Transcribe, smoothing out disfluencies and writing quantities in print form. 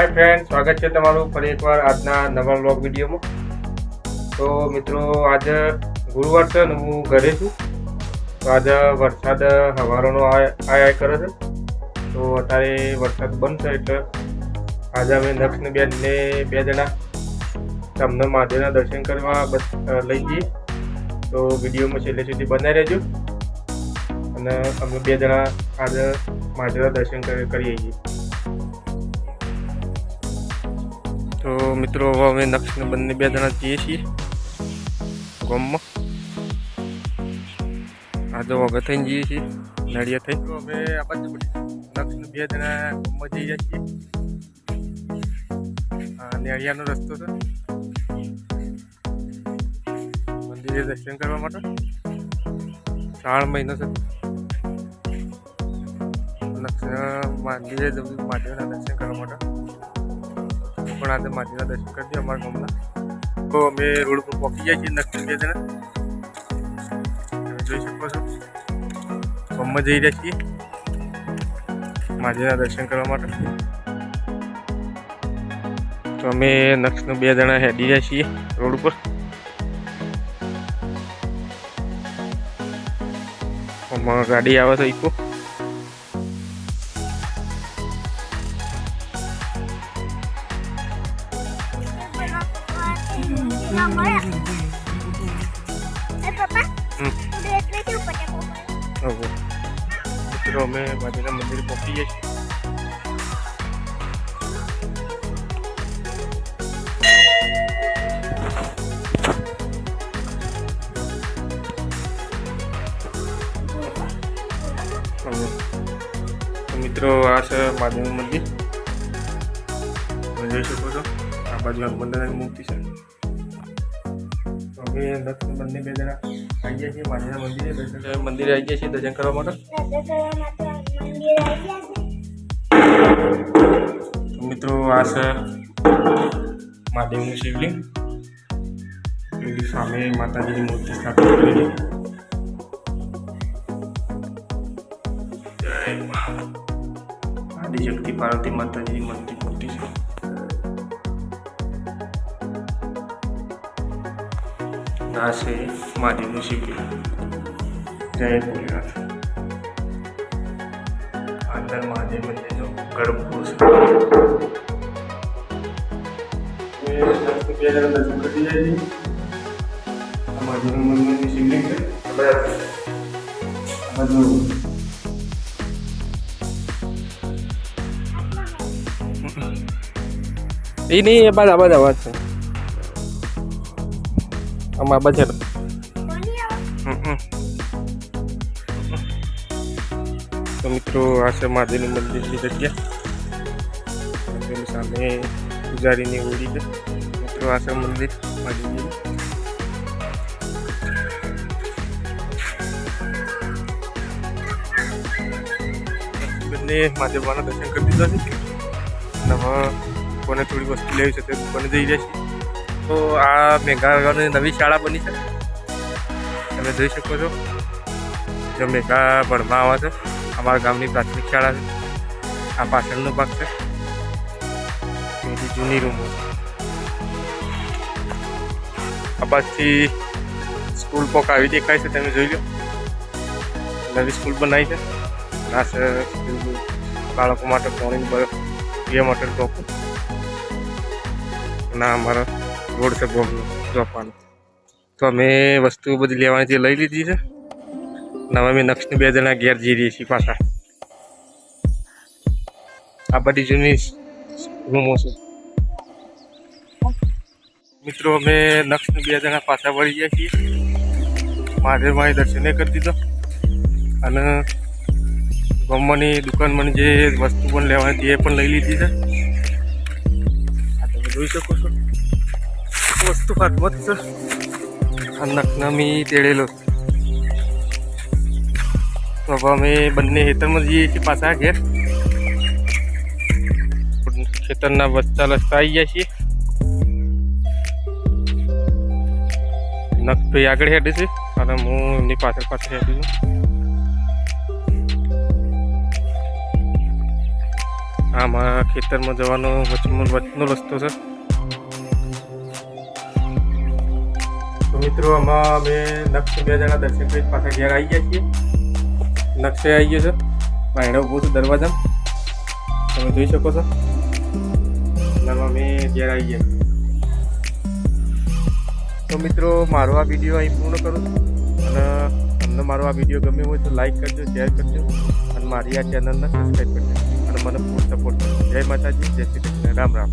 Hi friend, स्वागत है तमारू फरी एकवार आजना नवा व्लॉग विडियो में। तो मित्रों, आज गुरुवार है ने हूँ घरे छूँ। तो आज वरसाद हवारोनो आया करे छे। तो अत्यारे वरसाद बंद है એટલે आज अमे नक्ष ने बे जना तमने महादेवना दर्शन करवा लई जईए। तो विडियो में छेल्ले सुधी बनाई रहेजो अने अमे बे जना आज महादेवना दर्शन करी आवीए। तो मित्रों, हवे अमे नक्ष ने बंने बे जना जईए छीए गाममां। आज वगत थईने जईए छीए नड़िया थई। तो अमे आ बाजू नक्ष ने बे जना गाममां जई रह्या छीए। नेड़ियानो रस्तो छे मंदिरे दर्शन करवा माटे। श्रावण महीनो छे, नक्ष मंदिरे महादेवना दर्शन करवा माटे। पण आज महादेवना दर्शन कर दिए अमरा गामना। तो अमे रोड पर पहुंची जाए नक्ष बे जना जोई शको छो। गाममां जई रह्या छीए महादेवना दर्शन करवा माटे। तो अमे नक्ष ने बे जना हेडी रह्या छीए रोड पर। गाड़ी आवे तो इको मित्रों में महादेवना मंदिर पहुंची जाए। तो मित्रों, आ महादेव मंदिर જોઈ શકો છો। આ બાજુ હનુમાનદાદાની મૂર્તિ છે। તો અમે નક્ष બંને બે જણા આવી ગયા છીએ महादेवના મંદિરે મંદિરે આવી ગયા છીએ દર્શન કરવા માટે। તો મિત્રો, આ છે મહાદેવનું શિવલિંગ। એની સામે માતાજીની મૂર્તિ સ્થાપિત કરેલી। आदिशक्ति पार्वती माता जी की मूर्ति है। ना से महादेव शिवलिंग। जय भोलेनाथ। अंदर महादेव मंदिर जो गर्भगृह से दर्शन कर दिया जी। महादेव मंदिर की शिवलिंग है। ini apa sama apa aja तो मित्रों, आ महादेव मंदिर की जगह सामने पुजारी ने ओढ़ी है। मित्रों, आ मंदिर महादेव महादेव दर्शन कर दीधा कोने थोड़ी वस्तु लेवी छे दुकाने जई रह्या छीए। तो आ मेघागढ़नी नवी शाळा बनी छे, तमे जोई शको छो। जो मेघा भणवा आवे छे, अमारा गामनी प्राथमिक शाळा छे। आ पाछळनो भाग छे, एनी जूनी रूमो। आ बाजथी स्कूल पोक आवी देखाय छे, तमे जोई लो। नवी स्कूल बनाई छे। आ छे बाळको माटे पाणी पीवा माटे टोपो। ना हमारा रोड से जोपानो। तो अमे वस्तु बधी लेवानी थी लई लीधी है। नवा में नक्ष ने बे जना घेर जी रही छे पाछा। आ बधी जूनी रूमो छे। मित्रों, अमे नक्ष ने बे जना पाछा वળી ગયા છીએ। महादेव माई दर्शन कर दीधो अने गाममांनी दुकानमांनी जे वस्तु पण लेवानी थी ए पण लई लीधी है। જોઈ શકો છો વસ્તુ હાથમાં છે। નખના મી તેડેલો। તો હવે અમે બંને ખેતરમાં જઈએ છીએ પાછા ઘેર। ખેતરના વસ્તા લસ્તા આવી ગયા છીએ। નખભાઈ આગળ હેડે છે અને હું એમની પાછળ પાછળ હેડું છું। આમાં ખેતરમાં જવાનો વચનો રસ્તો છે. તો મિત્રો આમાં અમે નક્ષ 2 જણા દર્શન કરી પાછા ઘેર આવી ગયા છીએ. નક્ષે આવી ગયો છે, ભાઈને ઊભો છું દરવાજામાં, તમે જોઈ શકો છો. અને અમે ઘેર આવી ગયા. તો મિત્રો મારો આ વિડીયો અહીં પૂર્ણ કરું છું. અને તમને મારો આ વિડીયો ગમ્યો હોય તો લાઈક કરજો, શેર કરજો અને મારી આ ચેનલને સબસ્ક્રાઈબ કરજો અને મને ફૂલ સપોર્ટ કરજો. જય માતાજી, જય શ્રી કૃષ્ણ, રામ રામ.